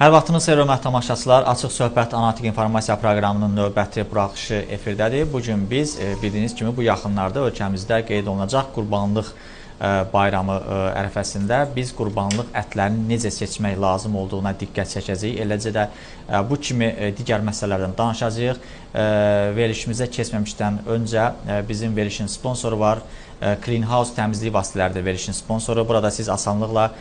Hər vaxtınız xeyir, hörmətli tamaşaçılar. Açıq Söhbət Analitik İnformasiya proqramının növbəti buraxışı efirdədir. Bugün biz bildiyiniz kimi bu yaxınlarda ölkəmizdə qeyd olunacaq Qurbanlıq bayramı ərəfəsində biz qurbanlıq ətlərini necə seçmək lazım olduğuna diqqət çəkəcəyik. Eləcə də bu kimi digər məsələlərdən danışacağıq. Verilişimizə keçməmişdən öncə bizim verilişin sponsoru var. Clean House təmizlik vasitələri də verilişin sponsoru. Burada siz asanlıqla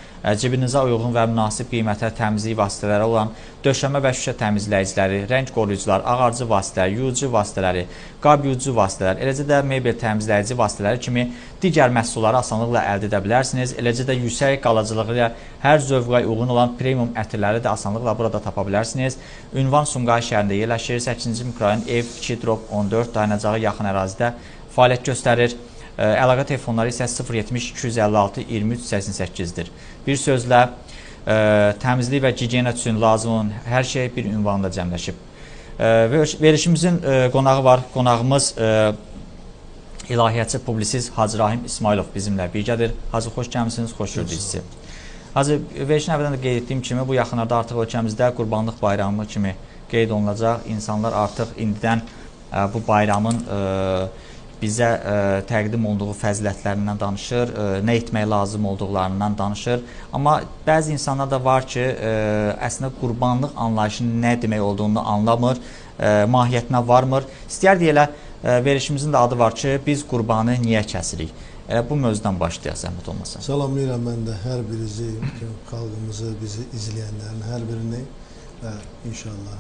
cibinizə uyğun və münasib qiymətə təmizlik vasitələri olan döşəmə və şüşə təmizləyiciləri, rəng qoruyucular, ağarcı vasitələri, yuyucu vasitələri, qab yuyucu vasitələri, eləcə də mebel təmizləyici vasitələri kimi digər məhsulları asanlıqla əldə edə bilərsiniz. Eləcə də yüksək qalıcılığı ilə hər zövqə uyğun olan premium ətirləri də asanlıqla burada tapa bilərsiniz. Ünvan Sumqayıt şəhərində yerləşir. 8-ci mikrorayon ev 2-4 dayanacağı yaxın ərazidə fəaliyyət göstərir. Əlaqə telefonları isə 070 256 23 88-dir. Bir sözlə, təmizlik və gigiyena üçün lazım olan hər şey bir ünvanda cəmləşib. Verilişimizin qonağı var. Qonağımız ilahiyyatçı, publisist Hacı Rahim İsmailov bizimlə birgədir. Hacı, xoş gəlmişsiniz, xoş gördük sizi. Hacı, verilişin əvvəldən də qeyd etdiyim kimi bu yaxınlarda artıq ölkəmizdə Qurbanlıq bayramı kimi qeyd olunacaq. İnsanlar artıq indidən bu bayramın bizə təqdim olduğu fəzilətlərindən danışır, nə etmək lazım olduqlarından danışır. Amma bəzi insanlar da var ki, əslində qurbanlıq anlayışının nə demək olduğunu anlamır, mahiyyətinə varmır. İstəyərdik elə verilişimizin də adı var ki, biz qurbanı niyə kəsirik? Elə bu mövzudan başlayaq, zəhmət olmasa. Salamlayıram mən də hər birinizi, xalqımızı, bizi izləyənlərin hər birini və inşallah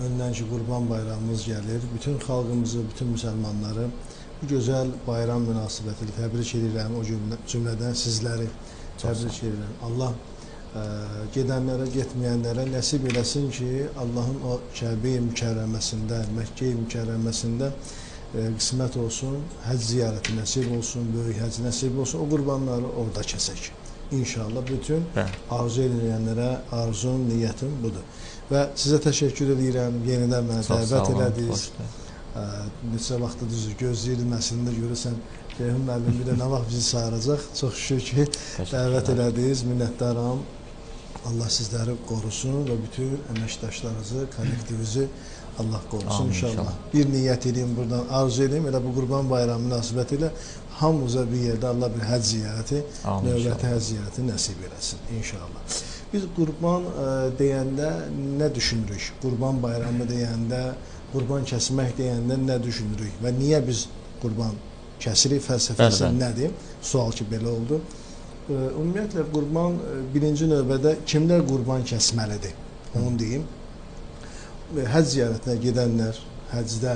öndən ki, Qurban bayramımız gəlir. Bütün xalqımızı, bütün müsəlmanları bu gözəl bayram münasibətilə təbrik edirəm. O cümlədən sizləri təbrik edirəm. Allah gedənlərə, getməyənlərə nəsib eləsin ki, Allahın o Kəbə-i Mükərrəməsində, Məkkə-i Mükərrəməsində qismət olsun, həcc ziyarəti nəsib olsun, böyük həcc nəsib olsun. O qurbanları orada kəsək. İnşallah bütün arzu edilənlərə arzum, niyyətim budur. Və sizə təşəkkür edirəm, yenidən mənə dəvət elədiniz. Neçə vaxtı düzdür, gözləyirdim əslində görürsən, Ceyhun müəllim bir də nə vaxt bizi sayıracaq. Çox şükür ki, dəvət elədiniz, minnətdaram. Allah sizləri qorusun və bütün əməkdaşlarınızı, kollektivinizi Allah qorusun inşallah. Bir niyyət edeyim, buradan arzu edeyim, elə bu Qurban bayramı münasibəti ilə hamımıza bir yerdə Allah bir həcc ziyarəti, növbəti həcc ziyarəti nəsib eləsin inşallah. Biz qurban deyəndə nə düşünürük? Qurban bayramı deyəndə, qurban kəsmək deyəndə nə düşünürük? Və niyə biz qurban kəsirik? Fəlsəfəsi nədir? Sual ki, belə oldu. Ümumiyyətlə, qurban birinci növbədə kimlər qurban kəsməlidir? Onu deyim. Həcc ziyarətinə gedənlər, həcdə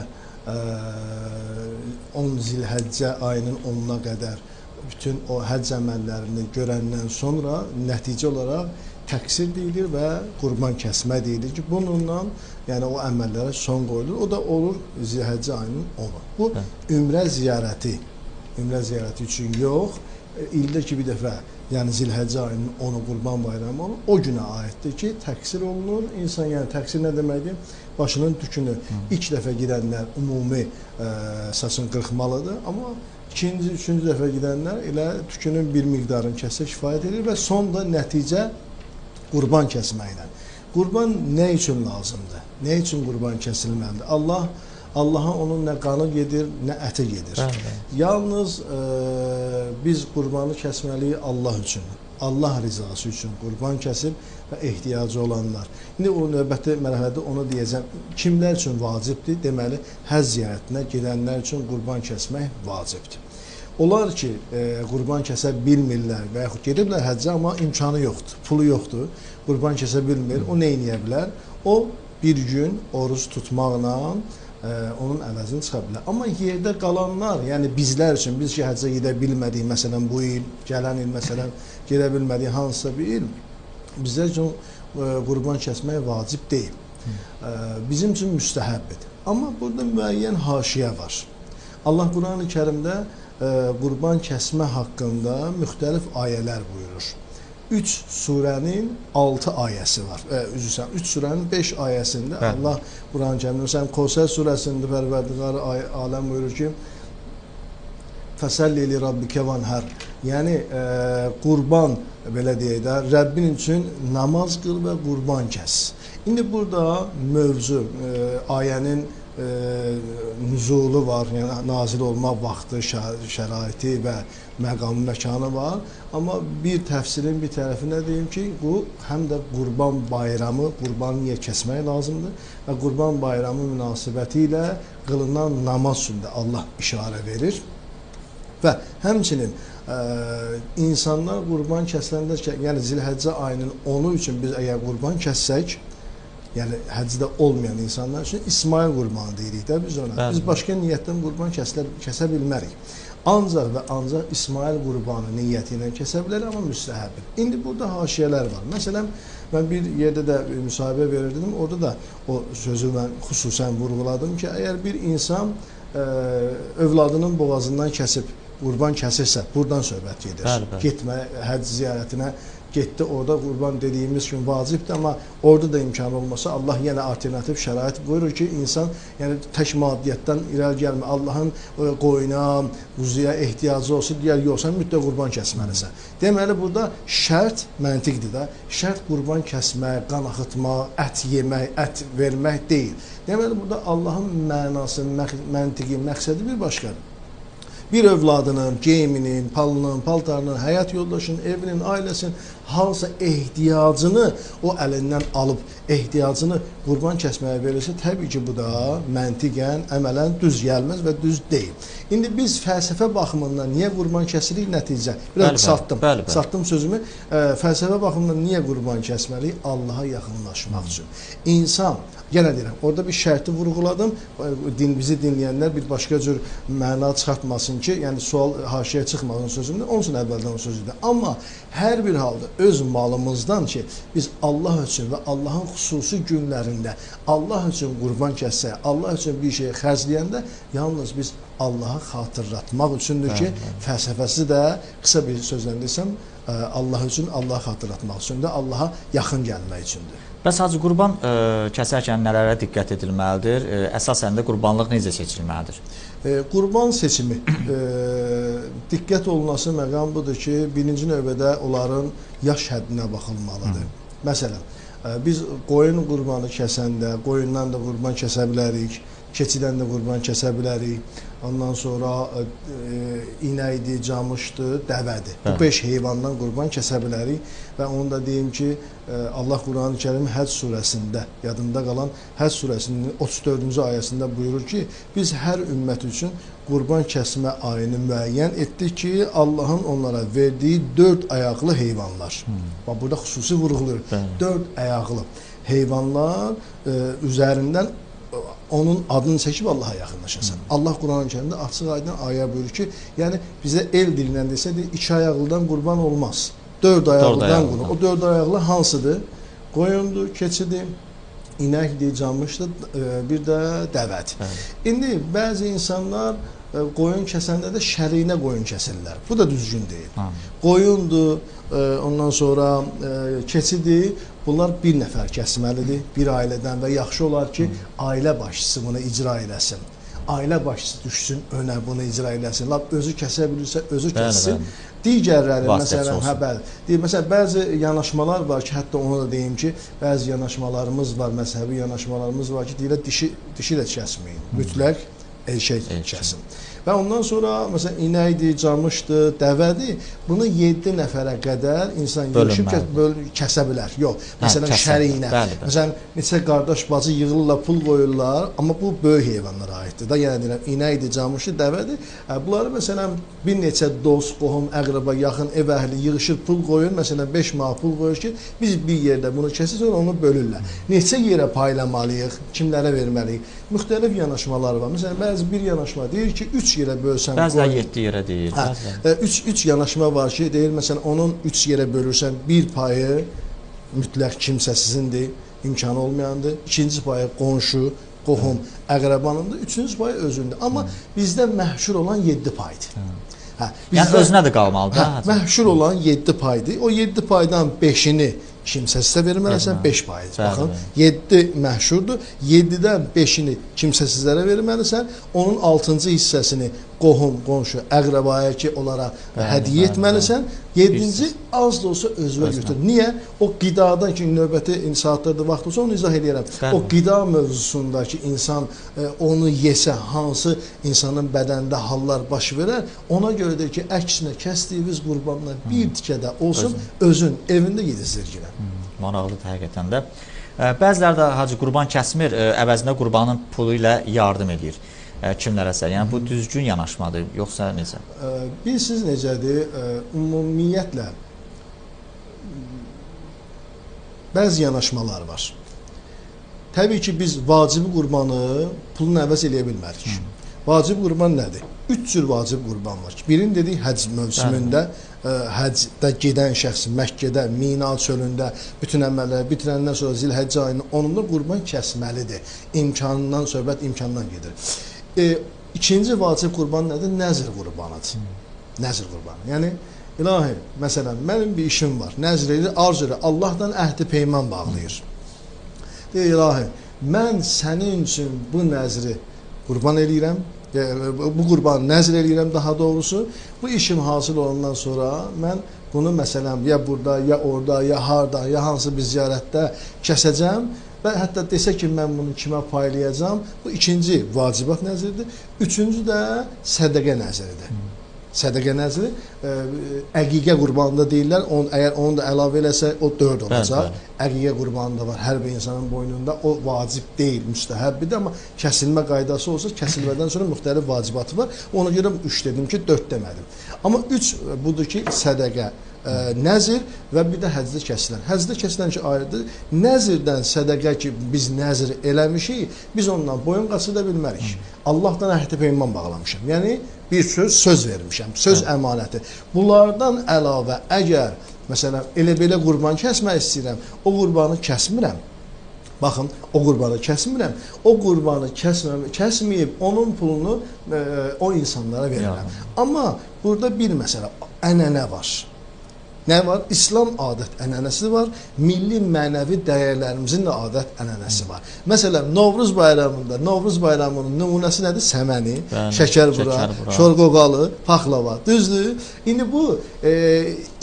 10 zilhəccə ayının 10-una qədər bütün o həcc əməllərini görəndən sonra nəticə olaraq təqsir deyilir və qurban kəsmə deyilir ki, bununla yəni o əməllərə son qoyulur. O da olur zilhəccə ayının 10-u. Bu ümrə ziyarəti üçün yox, ildə ki bir dəfə, yəni zilhəccə ayının 10-u qurban bayramı olur, o günə aiddir ki, təqsir olunur. İnsan, yəni təqsir nə deməkdir? Başının tükünü ilk dəfə gedənlər ümumi saçını qırxmalıdır, amma ikinci, üçüncü dəfə gedənlər elə tükünün bir miqdarını kəssə kifayət edir və sonda nəticə qurban kəsməklə. Qurban nə üçün lazımdır? Nə üçün qurban kəsilməlidir? Allaha onun nə qanı gedir, nə əti gedir. Yalnız biz qurbanı kəsməliyik Allah üçün. Allah rizası üçün qurban kəsib və ehtiyacı olanlar. İndi o növbəti mərhələdə onu deyəcəm. Kimlər üçün vacibdir? Deməli, həcc ziyarətinə gedənlər üçün qurban kəsmək vacibdir. Onlar ki, qurban kəsə bilmirlər və yaxud gediblər həccə, amma imkanı yoxdur, pulu yoxdur, qurban kəsə bilmir, o nə edə bilər? O bir gün oruç tutmaqla onun əvəzini çıxa bilər. Amma yerdə qalanlar, yəni bizlər üçün, biz ki, həccə gedə bilmədik, məsələn, bu il, gələn il, məsələn, gedə bilmədik hansısa bir il, bizlər üçün qurban kəsmək vacib deyil. Bizim üçün müstəhəbdir. Amma burada müəyyən haşiyə var. Allah Quran-ı Kərimdə qurban kəsmə haqqında müxtəlif ayələr buyurur. 3 surənin 6 ayəsi var. 3 surənin 5 ayəsində Allah Quran-ı Kərimdə, məsələn, Kevsər surəsində Pərverdigar aləm buyurur ki, fəsəlli li rabbikə vanhar. Yəni qurban belə deyək də, Rəbbin üçün namaz qıl və qurban kəs. İndi burada mövzu ayənin nüzulu var, yəni nazil olma vaxtı, şəraiti və məqamı, məkanı var. Amma bir təfsirin bir tərəfinə deyim ki, bu həm də qurban bayramı, qurbanı niyə kəsmək lazımdır və qurban bayramı münasibəti ilə qılınan namaz üçün də Allah işarə verir. Və həmçinin insanlar qurban kəsiləndə, yəni Zilhəccə ayının 10-u üçün biz əgər qurban kəssək, yəni həcdə olmayan insanlar üçün İsmail qurbanı deyirik də biz ona. Biz başqa niyyətdən qurban kəsə bilmərik. Ancaq və ancaq İsmail qurbanı niyyəti ilə kəsə bilər, amma müstəhəbdir. İndi burada haşiyələr var. Məsələn, mən bir yerdə də müsahibə verirdim, orada da o sözü mən xüsusən vurğuladım ki, əgər bir insan övladının boğazından kəsib qurban kəsirsə, buradan söhbət gedir. Getmə, həcc ziyarətinə getdi, orada qurban dediyimiz kimi vacibdir, amma orada da imkan olmasa Allah yenə alternativ şərait buyurur ki, insan yəni tək maddiyyətdən irəli gəlmə, Allahın qoyuna, quzuya ehtiyacı olsa, digər yoxsa mütləq qurban kəsməlisən. Deməli, burada şərt məntiqdir də, şərt qurban kəsmək, qan axıtmaq, ət yemək, ət vermək deyil. Deməli, burada Allahın mənası, məntiqi, məqsədi bir başqadır. Bir övladının, geyiminin, palının, paltarının, həyat yoldaşının, evinin, ailəsinin hansısa ehtiyacını o əlindən alıb, ehtiyacını qurban kəsməyə verirsə, təbii ki, bu da məntiqən, əmələn düz gəlməz və düz deyil. İndi biz fəlsəfə baxımından niyə qurban kəsirik nəticə? Biraz qısaltdım sözümü. Fəlsəfə baxımından niyə qurban kəsməliyik? Allaha yaxınlaşmaq üçün. İnsan, yenə deyirəm, orada bir şərti vurğuladım, bizi dinləyənlər bir başqa cür məna çıxartmasın ki, yəni sual haşiyə çıxmasın sözümdə, onun üçün əvvəldən o sözüdür. Amma hər bir halda öz malımızdan ki, biz Allah üçün və Allahın xüsusi günlərində Allah üçün qurban kəssək, Allah üçün bir şey xərcləyəndə yalnız biz Allahı xatırlatmaq üçündür ki, fəlsəfəsi də qısa bir sözlə desəm, Allah üçün Allahı xatırlatmaq üçündür, Allaha yaxın gəlmək üçündür. Bəs Hacı, qurban kəsərkən nələrə diqqət edilməlidir? Əsasən də qurbanlıq necə seçilməlidir? Qurban seçimi diqqət olunması məqam budur ki, birinci növbədə onların yaş həddinə baxılmalıdır. Məsələn, biz qoyun qurbanı kəsəndə, qoyundan da qurban kəsə bilərik, keçidən də qurban kəsə bilərik. Ondan sonra inəkdir, camışdır, dəvədir. Bu 5 heyvandan qurban kəsə bilərik və onu da deyim ki, Allah Quran-ı Kərim Həcc surəsində, yadında qalan Həcc surəsinin 34-cü ayəsində buyurur ki, biz hər ümmət üçün qurban kəsmə ayını müəyyən etdik ki, Allahın onlara verdiyi 4 ayaqlı heyvanlar. Bax, burada xüsusi vurğulur. 4 ayaqlı heyvanlar üzərindən onun adını çəkib Allaha yaxınlaşasan. Allah Quran-ı Kərimdə açıq aydın ayə buyurur ki, yəni bizə el dilindən desə, 2 ayaqlıdan qurban olmaz. 4 ayaqlıdan qurban. O 4 ayaqlı hansıdır? Qoyundur, keçidir, inəkdir, camışdır, bir də dəvədir. İndi bəzi insanlar qoyun kəsəndə də şərinə qoyun kəsirlər. Bu da düzgün deyil. Qoyundur, ondan sonra keçidir. Bunlar bir nəfər kəsməlidir, bir ailədən və yaxşı olar ki, ailə başçısı bunu icra eləsin. Ailə başçısı düşsün önə, bunu icra eləsin. Lap özü kəsə bilirsə, özü kəssin. Digərləri, məsələn, bəzi yanaşmalar var ki, hətta onu da deyim ki, bəzi yanaşmalarımız var, məzhəbi yanaşmalarımız var ki, deyirlər, dişi də kəsməyin, mütləq erkək kəsin. Və ondan sonra, məsələn, inəkdir, camışdır, dəvədir, bunu 7 nəfərə qədər insan yığışıb kəsə bilər. Yox, məsələn, şərinə. Məsələn, neçə qardaş, bacı yığılırlar, pul qoyurlar, amma bu böyük heyvanlara aiddir. Da, yəni deyirəm, inəkdir, camışdır, dəvədir. Bunları, məsələn, bir neçə dost, qohum, əqrəba, yaxın, ev əhli yığışır, pul qoyur, məsələn, 5 manat pul qoyur ki, biz bir yerdə bunu kəsir, sonra onu bölürlər. Neçə yerə paylamalıyıq, kimlərə verməliyik? Müxtəlif yanaşmalar var. Məsələn, bəzi bir yanaşma deyir ki, 3 yerə bölsən, bəzilər 7 yerə deyir. 3 yanaşma var ki, deyir, məsələn, onun 3 yerə bölürsən, bir payı mütləq kimsəsizindir, imkanı olmayandır. İkinci payı qonşu, qohum, əqrəbanındır. Üçüncü payı özündür. Amma bizdə məhşur olan 7 paydır. Yəni özünə də qalmalıdır. Məhşur olan 7 paydır. O 7 paydan 5-ini kimsəsizə verməlisən, 5 payız. Baxın, 7 məhşurdur. 7-dən 5-ini kimsəsizlərə verməlisən. Onun 6-cı hissəsini qohum, qonşu, əqrəbaya ki, onlara hədiyyə etməlisən. 7-ci az da olsa özünə götür. Niyə? O qidadan ki, növbəti saatlarda vaxt olsa onu izah edirəm. O qida mövzusundakı insan onu yesə, hansı insanın bədənində hallar baş verər, ona görədir ki, əksinə kəsdiyiniz qurbanlar bir tikə də olsun, özün evində yedizdirgirəm. Maraqlıdır həqiqətən də. Bəziləri də hacı qurban kəsmir, əvəzində qurbanın pulu ilə yardım edir kimlərəsə. Yəni bu düzgün yanaşmadır, yoxsa necə? Bilirsiniz necədir? Ümumiyyətlə bəzi yanaşmalar var. Təbii ki, biz vacibi qurbanı pulunu əvəz eləyə bilmərik. Vacib qurban nədir? 3 cür vacib qurban var ki, birini dedik həcc mövsümündə, həccdə gedən şəxs Məkkədə, Mina çölündə bütün əməlləri bitirəndən sonra Zilhəccə ayının 10-unda qurban kəsməlidir. İmkanından söhbət imkandan gedir. İkinci vacib qurban nədir? Nəzr qurbanıdır. Nəzr qurbanı. Yəni, ilahi, məsələn, mənim bir işim var. Nəzr edir, arz edir. Allahdan əhdi peyman bağlayır. Deyir, ilahi, mən sənin üçün bu nəzri qurban eləyirəm. Bu qurbanı nəzr eləyirəm daha doğrusu. Bu işim hasıl olandan sonra mən bunu məsələn ya burada, ya orada, ya harda, ya hansı bir ziyarətdə kəsəcəm və hətta desə ki, mən bunu kimə paylayacam, bu ikinci vacibat nəzridir. Üçüncü də sədəqə nəzridir. Sədəqə nəzri, əqiqə qurbanında deyirlər, əgər onu da əlavə eləsə, o 4 olacaq. Əqiqə qurbanı da var, hər bir insanın boynunda, o vacib deyil, müstəhəbbidir, amma kəsilmə qaydası olsa, kəsilmədən sonra müxtəlif vacibatı var. Ona görə 3 dedim ki, 4 demədim. Amma 3 budur ki, sədəqə, nəzir və bir də həcdə kəsilən. Həcdə kəsilən ki, ayrıdır. Nəzirdən sədəqə ki, biz nəzir eləmişik, biz ondan boyun qaçıda bilmərik. Allahdan əhdə peyman bağlamışam. Yəni, bir söz vermişəm, söz əmanəti. Bunlardan əlavə, əgər, məsələn, elə-belə qurban kəsmək istəyirəm, o qurbanı kəsmirəm. Baxın, o qurbanı kəsmirəm, o qurbanı kəsməyib, onun pulunu o insanlara verirəm. Amma burada bir məsələ, ənənə var. Nə var? İslam adət ənənəsi var, milli mənəvi dəyərlərimizin də adət ənənəsi var. Məsələn, Novruz bayramında, Novruz bayramının nümunəsi nədir? Səməni, şəkər bura, şorqoqalı, paxlava, düzdür? İndi bu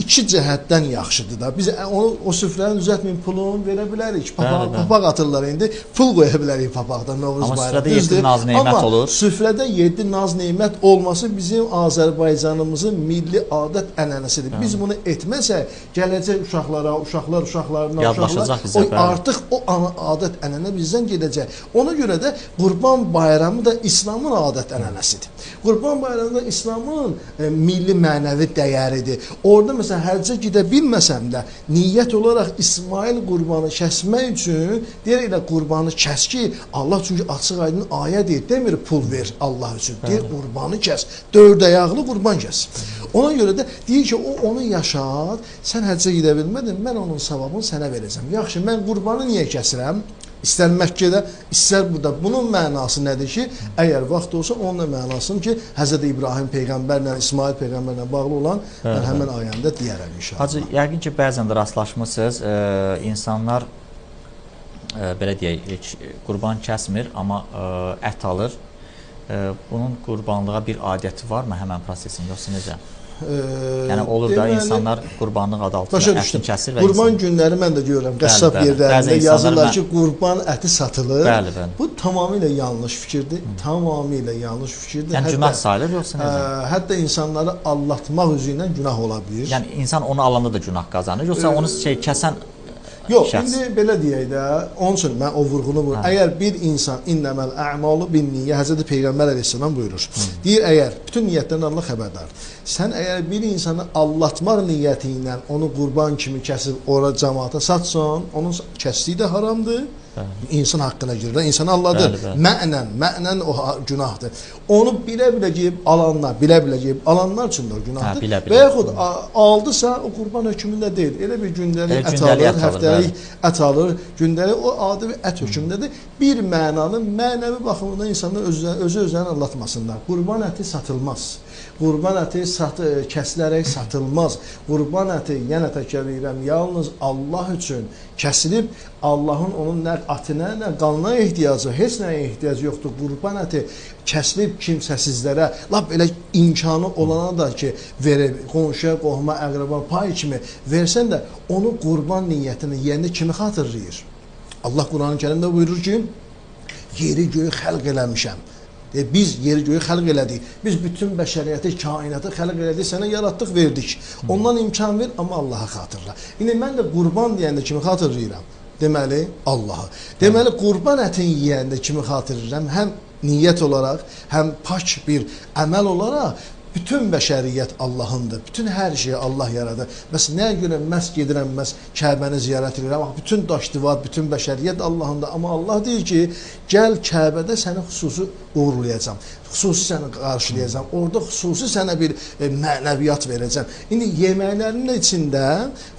iki cəhətdən yaxşıdır da. Biz o süfrəni düzəltməyin pulunu verə bilərik. Papaq atırlar indi, pul qoya bilərik papaqda Novruz bayramında. Amma süfrədə 7 naz neymət olur. Amma süfrədə 7 naz neymət olması bizim Azərbaycanımızın milli adət ənənəsidir. Biz bunu etmək gələcək uşaqlara, uşaqlarına, artıq o adət ənənə bizdən gedəcək. Ona görə də Qurban bayramı da İslamın adət ənənəsidir. Qurban bayramı da İslamın milli mənəvi dəyəridir. Orada məsələn həccə gedə bilməsəm də niyyət olaraq İsmail qurbanı kəsmək üçün deyir elə qurbanı kəs ki, Allah çünki açıq aydın ayə deyir, demir pul ver Allah üçün, deyir qurbanı kəs, 4 ayaqlı qurban kəs. Ona görə də deyir ki, o onu yaşat, sən həccə gedə bilmədin, mən onun savabını sənə verəcəm. Yaxşı, mən qurbanı niyə kəsirəm? İstər Məkkədə, istər burada. Bunun mənası nədir ki, əgər vaxt olsa, onun da mənasını ki, Həzrət İbrahim Peyğəmbərlə, İsmail Peyğəmbərlə bağlı olan mən həmən ayəndə deyərəm inşallah. Hacı, yəqin ki, bəzən də rastlaşmışsınız, insanlar, belə deyək, qurban kəsmir, amma ət alır. Bunun qurbanlığa bir adəti varmı həmən prosesin, yoxsa necə? Yəni olur da insanlar qurbanlıq adı altında ətin kəsir və qurban günləri mən də görürəm qəssab yerlərində yazırlar ki, qurban əti satılır. Bu tamamilə yanlış fikirdir. Tamamilə yanlış fikirdir. Yəni günah sayılır yoxsa necə? Hətta insanları aldatmaq üzü ilə günah ola bilir. Yəni insan onu alanda da günah qazanır, yoxsa onu kəsən yox, indi belə deyək də, onun üçün mən o vurğunu vurur. Əgər bir insan innəməl ə'malu bin niyyə, Həzrəti Peyğəmbər əleyhissalam buyurur. Deyir, əgər bütün niyyətlərdən Allah xəbərdardır. Sən əgər bir insanı allatmaq niyyəti ilə onu qurban kimi kəsib ora cəmaata satsan, onun kəsdiyi də haramdır. İnsan haqqına girir, insanı alladır. Mənən o günahdır. Onu bilə-bilə geyib alanlar üçün də o günahdır. Və yaxud aldısa, o qurban hökmündə deyil. Elə bir gündəlik ət alır, həftəlik ət alır, gündəlik o adi bir ət hökmündədir. Bir mənanın mənəvi baxımından insanlar özü-özlərini allatmasınlar. Qurban əti satılmaz. Qurban əti kəsilərək satılmaz. Qurban əti, yenə təkrar edirəm, yalnız Allah üçün kəsilib, Allahın onun nə atına, nə qanına ehtiyacı, heç nəyə ehtiyacı yoxdur. Qurban əti kəsilib kimsəsizlərə, lap elə imkanı olana da ki, verib, qonşuya, qohuma, əqrəba, pay kimi versən də, onu qurban niyyətini yeyəndə kimi xatırlayır? Allah Quran-ı Kərimdə buyurur ki, yeri göyü xəlq eləmişəm. Biz yeri göyü xəlq elədik. Biz bütün bəşəriyyəti, kainatı xəlq elədik, sənə yaratdıq, verdik. Ondan imkan ver, amma Allaha xatırla. İndi mən də qurban deyəndə kimi xatırlayıram? Deməli, Allahı. Deməli, qurban ətin yeyəndə kimi xatırlayıram? Həm niyyət olaraq, həm pak bir əməl olaraq, bütün bəşəriyyət Allahındır. Bütün hər şeyi Allah yaradır. Bəs nəyə görə məhz gedirəm, məhz Kəbəni ziyarət edirəm? Bütün daş divar, bütün bəşəriyyət Allahındır. Amma Allah deyir ki, gəl Kəbədə səni xüsusi uğurlayacam. Xüsusi səni qarşılayacam. Orada xüsusi sənə bir mənəviyyat verəcəm. İndi yeməklərinin içində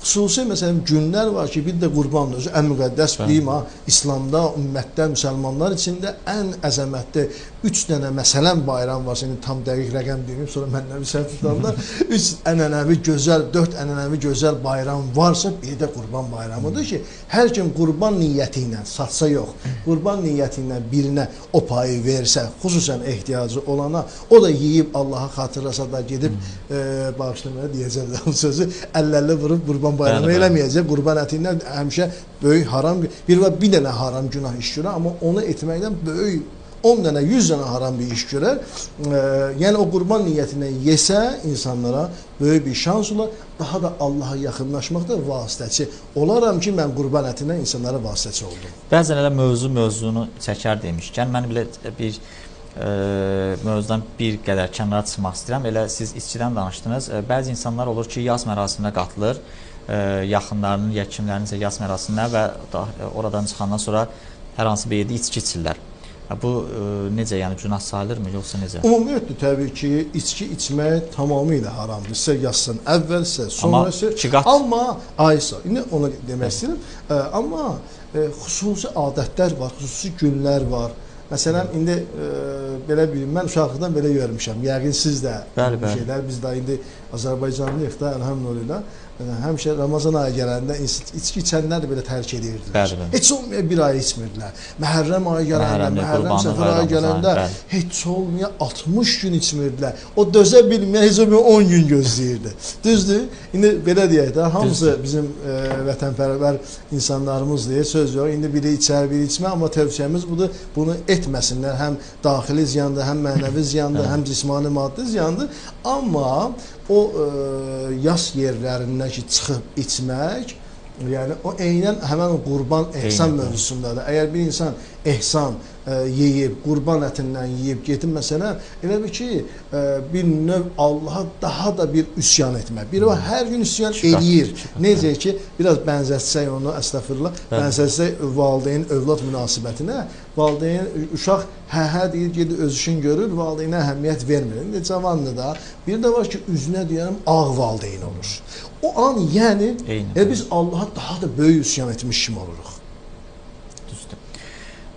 xüsusi məsələn günlər var ki, bir də qurbandır. Özü ən müqəddəs deyim ha, İslamda, ümmətdə, müsəlmanlar içində ən əzəmətli 3 dənə məsələn bayram var. Şimdi tam dəqiq rəqəm deməyim, sonra mənəvi səhv tutanlar 3 ənənəvi gözəl, 4 ənənəvi gözəl bayram varsa, biri də qurban bayramıdır ki, hər kim qurban niyyəti ilə, satsa yox, qurban niyyəti ilə birinə o payı versə, xüsusən ehtiyacı olana, o da yeyib Allaha xatırlasa da gedib bağışlamaya deyəcəklər bu sözü, əllərlə vurub qurban bayramı eləməyəcək. Qurban əti ilə həmişə böyük haram, bir dənə haram günah iş görər, amma onu etməkdən böyük 10 dənə, 100 dənə haram bir iş görər. Yəni o qurban niyyətindən yesə insanlara böyük bir şans olar, daha da Allaha yaxınlaşmaqda vasitəçi olaram ki, mən qurban ətindən insanlara vasitəçi oldum. Bəzən elə mövzunu çəkər demişkən, mən belə bir mövzudan bir qədər kənara çıxmaq istəyirəm. Elə siz içkidən danışdınız. Bəzi insanlar olur ki, yas mərasiminə qatılır, yaxınlarının, ya kimlərinsə yas mərasiminə və oradan çıxandan sonra hər hansı bir yerdə içki içirlər. Bu necə, yəni günah sayılırmı, yoxsa necə? Ümumiyyətlə, təbii ki, içki içmək tamamilə haramdır. Sizə yazsın əvvəl, sizə sonra. Amma, aysa, indi onu demək istəyirəm. Amma xüsusi adətlər var, xüsusi günlər var. Məsələn, indi belə bilin, mən uşaqlıqdan belə görmüşəm. Yəqin siz də bu şeylər, biz də indi Azərbaycanlıyıq da, əlhamdülillah. Həmişə Ramazan ayı gələndə içki içənlər də belə tərk edirdilər. Heç olmaya bir ay içmirdilər. Məhərrəm ayı gələndə, Məhərrəm səfər ayı gələndə heç olmaya 60 gün içmirdilər. O dözə bilməyən heç olmaya 10 gün gözləyirdi. Düzdür? İndi belə deyək də, hamısı bizim vətənpərvər insanlarımız deyir, söz yox. İndi biri içər, biri içmə, amma tövsiyəmiz budur, bunu etməsinlər. Həm daxili ziyandır, həm mənəvi ziyandır, həm cismani maddi ziyandır. Amma o yas yerlərindən ki, çıxıb içmək, yəni o eynən həmən o qurban ehsan mövzusundadır. Əgər bir insan ehsan yeyib, qurban ətindən yeyib getib məsələn, elə bir ki, bir növ Allaha daha da bir üsyan etmək. Biri o hər gün üsyan eləyir. Necə ki, biraz bənzətsək onu, əstəğfirullah, bənzətsək valideyn övlad münasibətinə, valideyn, uşaq hə deyir, gedir öz işini görür, valideynə əhəmiyyət vermir. İndi cavandır da, bir də var ki, üzünə deyərəm, ağ valideyn olur. O an, yəni, biz Allaha daha da böyük üsyan etmiş kimi oluruq. Düzdür.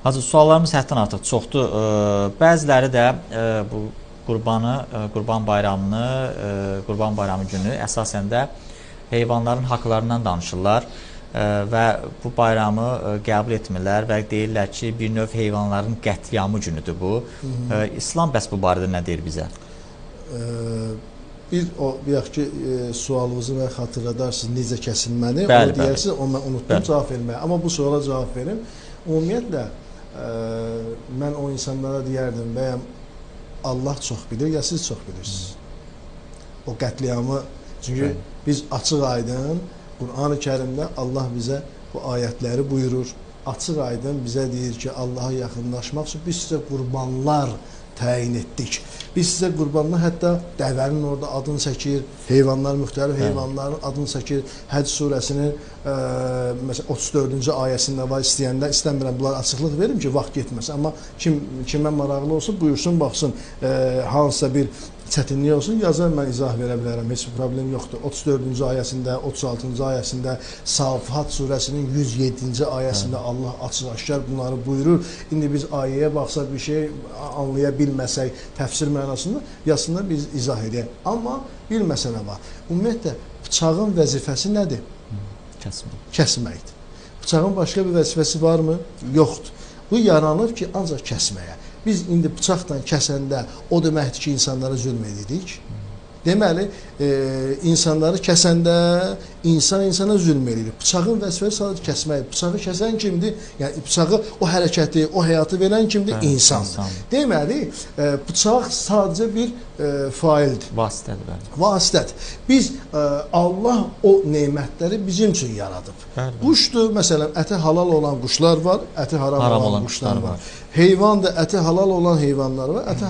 Hacı, suallarımız həddən artıq çoxdur. Bəziləri də bu qurban bayramı günü əsasən də heyvanların haqlarından danışırlar və bu bayramı qəbul etmirlər və deyirlər ki, bir növ heyvanların qətliamı günüdür bu. İslam bəs bu barədə nə deyir bizə? Bayaq ki, sualınızı və xatırladarsınız necə kəsilməni, onu deyirsiniz, onu mən unutdum cavab verməyə. Amma bu suala cavab verim. Ümumiyyətlə, mən o insanlara deyərdim, bəyəm Allah çox bilir, ya siz çox bilirsiniz. O qətliamı, çünki biz açıq aydın, Quran-ı Kərimdə Allah bizə bu ayətləri buyurur. Açıq aydın bizə deyir ki, Allaha yaxınlaşmaq üçün biz sizə qurbanlar təyin etdik. Biz sizə qurbanlar, hətta dəvənin orada adını çəkir, heyvanlar, müxtəlif heyvanların adını çəkir. Həcc surəsinin 34-cü ayəsində var, istəyəndə, istəmirəm, bunlar açıqlıq verim ki, vaxt getməsin. Amma kimə maraqlı olsun, buyursun, baxsın, hansısa bir çətinlik olsun, yazar, mən izah verə bilərəm, heç bir problem yoxdur. 34-cü ayəsində, 36-cı ayəsində, Safat surəsinin 107-ci ayəsində Allah açıq-aşkar bunları buyurur. İndi biz ayəyə baxsaq, bir şey anlaya bilməsək, təfsir mənasında, yazsınlar biz izah edək. Amma bir məsələ var. Ümumiyyətlə, bıçağın vəzifəsi nədir? Kəsməkdir. Bıçağın başqa bir vəzifəsi varmı? Yoxdur. Bu yaranıb ki, ancaq kəsməyə. Biz indi bıçaqla kəsəndə o deməkdir ki, insanlara zülm edirik. Deməli, insanları kəsəndə insan insana zülm edir. Bıçağın vəzifəsi sadəcə kəsmək. Bıçağı kəsən kimdir? Yəni bıçağı, o hərəkəti, o həyatı verən kimdir? İnsandır. Deməli, bıçaq sadəcə bir faildir. Vasitədir. Vasitədir. Biz, Allah o nemətləri bizim üçün yaradıb. Quşdur, məsələn, əti halal olan quşlar var, əti haram olan quşlar var. Heyvan da əti halal olan heyvanlar var, əti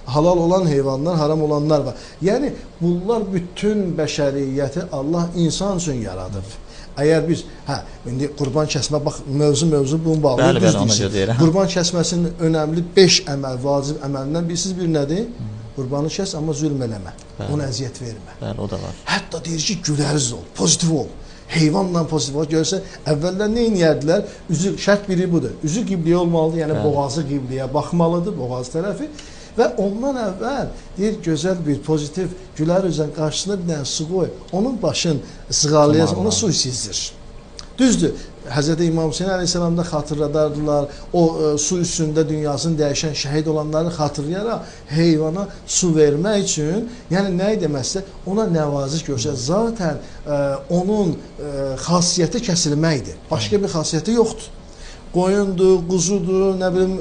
halal olan heyvanlar, haram olanlar var. Yəni, bunlar bütün bəşəriyyəti Allah insan üçün yaradıb. Əgər biz, indi qurban kəsmə, bax, mövzu bunun bağlı, düz deyirsən. Qurban kəsməsinin önəmli 5 əməl, vacib əməlindən birisiz bir nədir? Qurbanı kəs, amma zülm eləmə, ona əziyyət vermə. Bəli, o da var. Hətta deyir ki, güləriz ol, pozitiv ol. Heyvanla pozitiv ol. Görsə, əvvəllər nə edərdilər? Şərt biri budur. Üzü qibliyə olmalıdır, yəni boğazı qibliyə baxmalıdır, boğaz tərəfi. Və ondan əvvəl deyir, gözəl bir pozitiv gülər üzən qarşısına bir dənə su qoy, onun başını sığalayasın, ona su sizdir. Düzdür, Hz. İmam Hüseyin əleyhissalamda xatırladardılar, o su üstündə dünyasını dəyişən şəhid olanları xatırlayaraq heyvana su vermək üçün, yəni nə deməzsə, ona nəvaziş göstər. Zaten onun xasiyyəti kəsilməkdir, başqa bir xasiyyəti yoxdur. Qoyundur, quzudur, nə bilim,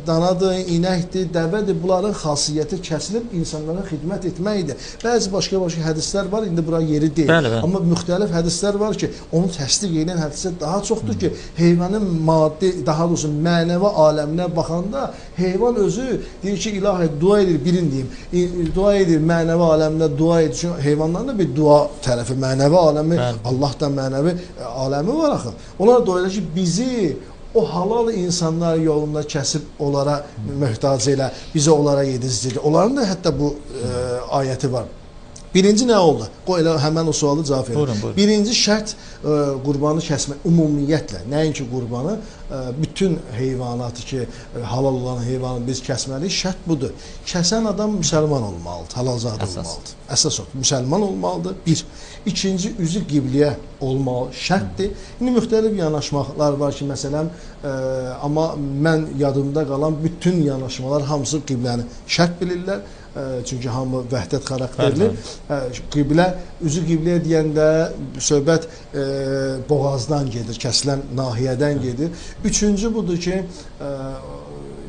danadır, inəkdir, dəvədir. Bunların xasiyyəti kəsilib insanlara xidmət etməkdir. Bəzi başqa hədislər var, indi bura yeri deyil. Amma müxtəlif hədislər var ki, onu təsdiq edən hədislər daha çoxdur ki, heyvanın maddi, daha doğrusu mənəvi aləminə baxanda heyvan özü deyir ki, ilahi dua edir, bilin deyim, dua edir, mənəvi aləminə dua edir. Çünki heyvanların da bir dua tərəfi, mənəvi aləmi, Allah da mənəvi aləmi var axı. Onlar dua edir ki, bizi o halal insanlar yolunda kəsib onlara möhtac elə, bizə onlara yedizdirir. Onların da hətta bu ayəti var. Birinci nə oldu? Qoy elə həmən o sualı cavab verin. Birinci şərt qurbanı kəsmək ümumiyyətlə, nəinki qurbanı, bütün heyvanatı ki, halal olan heyvanı biz kəsməliyik, şərt budur. Kəsən adam müsəlman olmalıdır, halalzadə olmalıdır. Əsas o, müsəlman olmalıdır, bir. İkinci, üzü qibliyə olmalı, şərtdir. İndi müxtəlif yanaşmalar var ki, məsələn, amma mən yadımda qalan bütün yanaşmalar hamısı qibləni şərt bilirlər. Çünki hamı vəhdət xarakterli. Qiblə, üzü qibləyə deyəndə söhbət boğazdan gedir, kəsilən nahiyədən gedir. Üçüncü budur ki,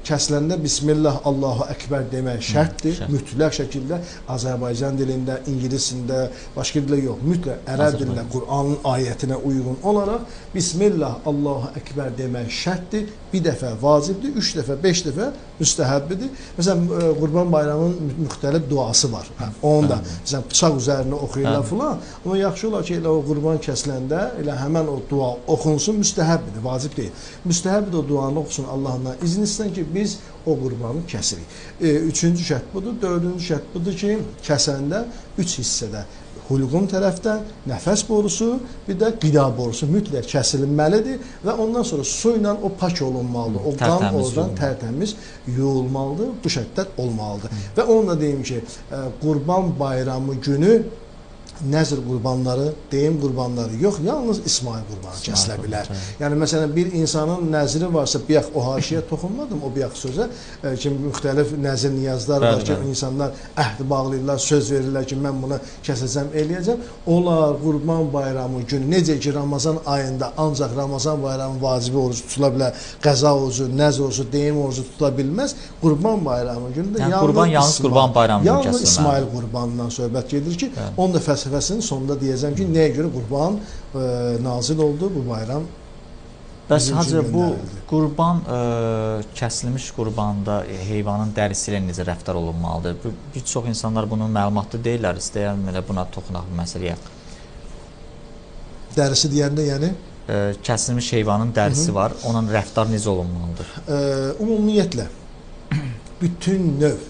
kəsiləndə Bismillah, Allahu Əkbər demək şərtdir, mütləq şəkildə Azərbaycan dilində, ingilisində, başqa dildə yox, mütləq ərəb dilində Qur'anın ayətinə uyğun olaraq Bismillah, Allahu Əkbər demək şərtdir, bir dəfə vacibdir, 3 dəfə, 5 dəfə müstəhəbbidir. Məsələn, Qurban bayramının müxtəlif duası var, onu da bıçaq üzərinə oxuyurlar filan, amma yaxşı olar ki, elə o qurban kəsiləndə elə həmən o dua oxunsun, müstəhəbdir, vacib deyil. Müstəhəbdir o duanı oxusun Allah'ından izin istən ki, biz o qurbanı kəsirik. Üçüncü şərt budur. Dördüncü şərt budur ki, kəsəndə 3 hissədə hulqum tərəfdən nəfəs borusu, bir də qida borusu mütləq kəsilməlidir və ondan sonra su ilə o pak olunmalıdır. O qan oradan tərtəmiz yuyulmalıdır. Bu şərtlər olmalıdır. Və onu da deyim ki, Qurban bayramı günü nəzr qurbanları, deyim qurbanları yox, yalnız İsmail qurbanı kəsilə bilər. Yəni, məsələn, bir insanın nəzri varsa, biyaq o haşiyə toxunmadım, o biyaq sözə ki, müxtəlif nəzir niyazlar var ki, insanlar əhd bağlayırlar, söz verirlər ki, mən bunu kəsəcəm, eləyəcəm. Onlar qurban bayramı günü, necə ki, Ramazan ayında ancaq Ramazan bayramı vacibi orucu tutula bilər, qəza orucu, nəzr orucu, deyim orucu tutula bilməz. Qurban bayramı günü də yalnız qurban bayramı günü yalnız İsmail qurbanından söhbət gedir ki, onu da fəlsəfəsinin sonunda deyəcəm ki, nəyə görə qurban nazil oldu bu bayram? Bəs hacı, bu qurban, kəsilmiş qurbanda heyvanın dərisi ilə necə rəftar olunmalıdır? Bir çox insanlar bunun məlumatlı deyirlər, istəyən elə buna toxunaq bu məsələyə. Dərisi deyəndə, yəni? Kəsilmiş heyvanın dərisi var, onun rəftar necə olunmalıdır? Ümumiyyətlə, bütün növ,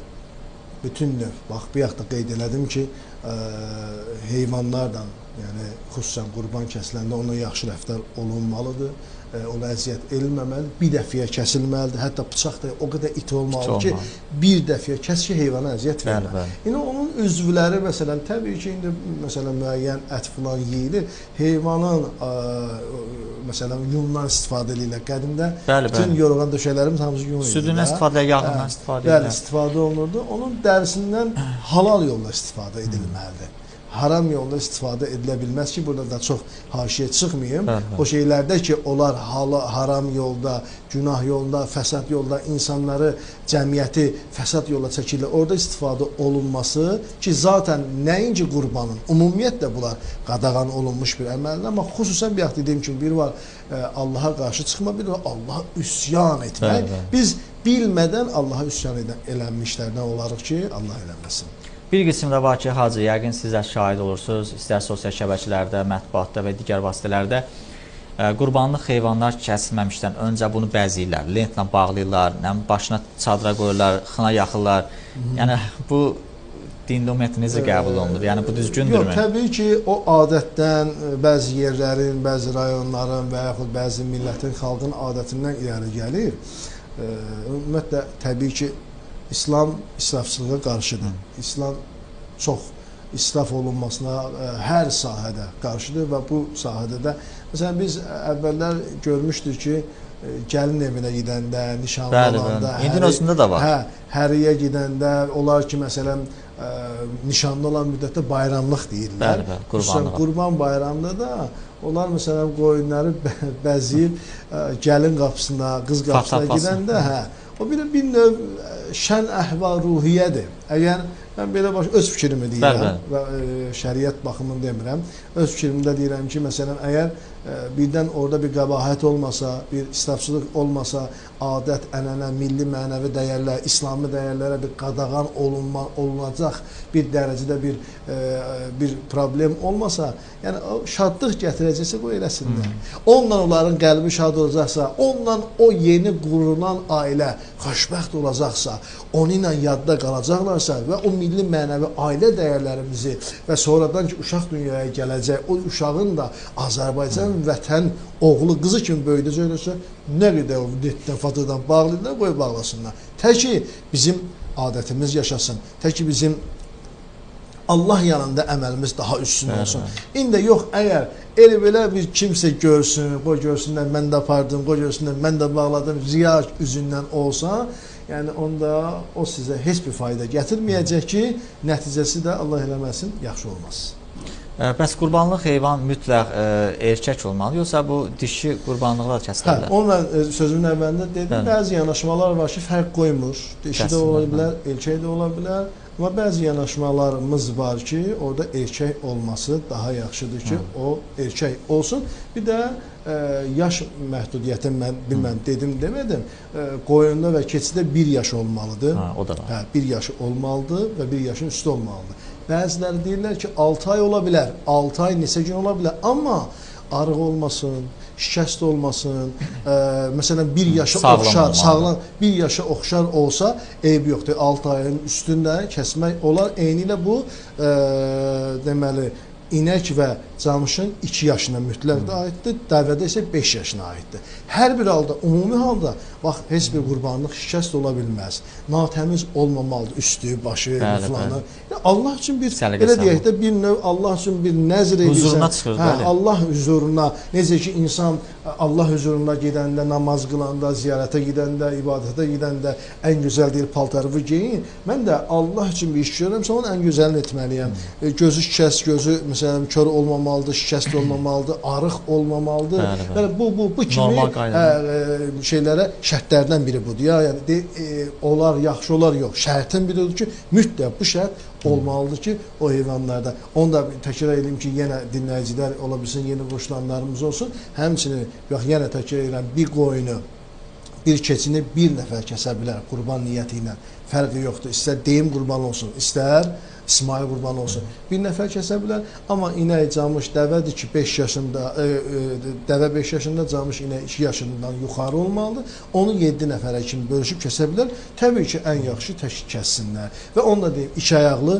bax, bir yaxda qeyd elədim ki, heyvanlardan, yəni xüsusən qurban kəsiləndə ona yaxşı rəftar olunmalıdır. ona əziyyət edilməməlidir. Bir dəfəyə kəsilməlidir. Hətta bıçaq da o qədər iti olmalıdır ki, bir dəfəyə kəs ki, heyvana əziyyət verməlidir. İndi onun üzvləri məsələn, təbii ki, indi məsələn müəyyən ət filan yeyilir. Heyvanın məsələn yundan istifadə edirlər. Qədimdə bütün yorğan döşəklərimiz hamısı yun idi. Südündən istifadə, yağından istifadə edirlər. Bəli, istifadə olunurdu. Onun dərisindən halal yolla istifadə edilməlidir. Haram yolla istifadə edilə bilməz ki, burada da çox haşiyə çıxmayım. O şeylərdə ki, onlar haram yolda, günah yolda, fəsad yolda insanları, cəmiyyəti fəsad yolla çəkirlər. Orada istifadə olunması ki, zaten nəinki qurbanın, ümumiyyətlə bunlar qadağan olunmuş bir əməldir. Amma xüsusən bir vaxt dediyim kimi, bir var Allaha qarşı çıxma, bir var Allaha üsyan etmək. Biz bilmədən Allaha üsyan eləmişlərdən olarıq ki, Allah eləməsin. Bir qismdə var ki, Hacı, yəqin siz də şahid olursunuz, istər sosial şəbəkələrdə, mətbuatda və digər vasitələrdə qurbanlıq heyvanlar kəsilməmişdən öncə bunu bəzəyirlər, lentlə bağlayırlar, başına çadıra qoyurlar, xına yaxırlar. Yəni, bu dində ümumiyyətlə necə qəbul olunur? Yəni, bu düzgündürmü? Yox, təbii ki, o adətdən, bəzi yerlərin, bəzi rayonların və yaxud bəzi millətin, xalqın adətindən irəli gəlir. Ümumiyyətlə, təbii ki, İslam israfçılığa qarşıdır. İslam çox israf olunmasına hər sahədə qarşıdır və bu sahədə də, məsələn, biz əvvəllər görmüşdük ki, gəlin evinə gedəndə, nişanlı olanda, İndi özündə də var. Həriyə gedəndə, onlar ki, məsələn, nişanlı olan müddətdə bayramlıq deyirlər. Qurban bayramında da onlar məsələn qoyunları bəzəyib gəlin qapısına, qız qapısına gedəndə, o bir növ şən əhval ruhiyyədir. Əgər mən belə öz fikrimi deyirəm və şəriət baxımını demirəm, öz fikrimdə deyirəm ki, məsələn, əgər birdən orada bir qəbahət olmasa, bir israfçılıq olmasa, adət, ənənə, milli, mənəvi dəyərlər, İslami dəyərlərə bir qadağan olunacaq bir dərəcədə bir problem olmasa, yəni şadlıq gətirəcəksə bu eləsinlər. Onunla onların qəlbi şad olacaqsa, onunla o yeni qurulan ailə xoşbəxt olacaqsa, onunla yadda qalacaqlarsa və o milli, mənəvi ailə dəyərlərimizi və sonradan ki, uşaq dünyaya gələcək, o uşağın da Azərbaycan vətən oğlu, qızı kimi böyüdəcəklərsə, nə qədər o netdən, fotodan bağlayırlar, qoy bağlasınlar. Tək ki, bizim adətimiz yaşasın, tək ki, bizim Allah yanında əməlimiz daha üstün olsun. İndi yox, əgər elə belə bir kimsə görsün, qoy görsünlər, mən də apardım, qoy görsünlər, mən də bağladım, riya üzündən olsa, yəni onda o sizə heç bir fayda gətirməyəcək ki, nəticəsi də Allah eləməsin, yaxşı olmaz. Bəs qurbanlıq heyvan mütləq erkək olmalı, yoxsa bu dişi qurbanlıqlar kəsilərlər? Onu mən sözümün əvvəlində dedim, bəzi yanaşmalar var ki, fərq qoymur. Dişi də ola bilər, erkək də ola bilər. Amma bəzi yanaşmalarımız var ki, orada erkək olması daha yaxşıdır ki, o erkək olsun. Bir də yaş məhdudiyyəti mən bilməm, dedim, demədim. Qoyunda və keçidə 1 yaş olmalıdır. O da var. 1 yaş olmalıdır və 1 yaşın üstü olmalıdır. Bəziləri deyirlər ki, 6 ay ola bilər, 6 ay neçə gün ola bilər, amma arıq olmasın, şikəst olmasın, məsələn 1 yaşı oxşar, sağlam 1 yaşı oxşar olsa eybi yoxdur. 6 ayın üstündə kəsmək olar. Eynilə bu deməli inək və camışın 2 yaşına mütləq də aiddir, dəvədə isə 5 yaşına aiddir. Hər bir halda, ümumi halda, bax, heç bir qurbanlıq şikəst ola bilməz. Natəmiz olmamalıdır, üstü, başı, filanı. Allah üçün bir, belə deyək də, bir növ Allah üçün bir nəzr edirsən. Huzuruna çıxır, bəli. Allah huzuruna, necə ki, insan Allah huzuruna gedəndə, namaz qılanda, ziyarətə gedəndə, ibadətə gedəndə ən gözəl deyil, paltarımı geyin. Mən də Allah üçün bir iş görürəmsə, onun ən gözəlini etməliyəm. Gözü şikəst, gözü, məsələn, kör olmamalıdır, şikəst olmamalıdır, arıq olmamalıdır. Bu kimi şeylərə şərtlərdən biri budur. Yəni, olar, yaxşı olar, yox. Şərtin biri odur ki, mütləq bu şərt olmalıdır ki, o heyvanlarda. Onu da təkrar edeyim ki, yenə dinləyicilər ola bilsin, yeni qoşulanlarımız olsun. Həmçinin, yox, yenə təkrar edirəm, bir qoyunu, bir keçini bir nəfər kəsə bilər qurban niyyəti ilə. Fərqi yoxdur. İstər deyim qurban olsun, istər İsmail qurban olsun. Bir nəfər kəsə bilər, amma inək camış dəvədir ki, 5 yaşında, dəvə 5 yaşında, camış inək 2 yaşından yuxarı olmalıdır. Onu 7 nəfərə kimi bölüşüb kəsə bilər. Təbii ki, ən yaxşı tək kəssinlər. Və onu da deyim, 2 ayaqlı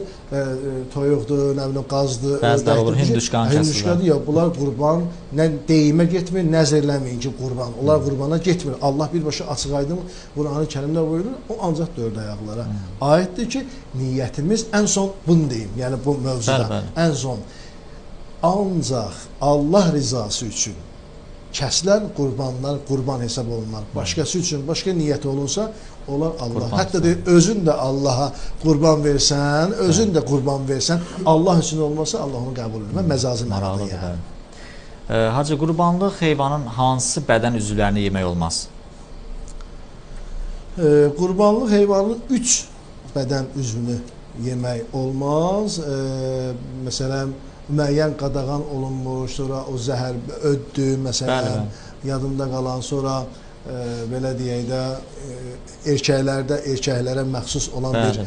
toyuqdur, nə bilim, qazdır, bəzilər olur, hinduşkan kəsirlər. Yox, bunlar qurban, nə deyimə getmir, nəzr eləməyin ki, qurban. Onlar qurbana getmir. Allah birbaşa açıq aydın Qur'an-ı Kərimdə buyurur, o ancaq 4 ayaqlara aiddir ki, niyyətimiz ən son bunu deyim, yəni bu mövzuda ən son ancaq Allah rizası üçün kəsilən qurbanlar qurban hesab olunur. Başqası üçün başqa niyyət olunsa, onlar Allah. Hətta deyir, özün də Allaha qurban versən, özün də qurban versən, Allah üçün olmasa Allah onu qəbul etmir. Məcazi mənada yəni. Hacı, qurbanlıq heyvanın hansı bədən üzvlərini yemək olmaz? Qurbanlıq heyvanın 3 bədən üzvünü yemək olmaz. Məsələn, müəyyən qadağan olunmuş, sonra o zəhər öddü, məsələn, yadımda qalan, sonra belə deyək də, erkəklərdə erkəklərə məxsus olan bir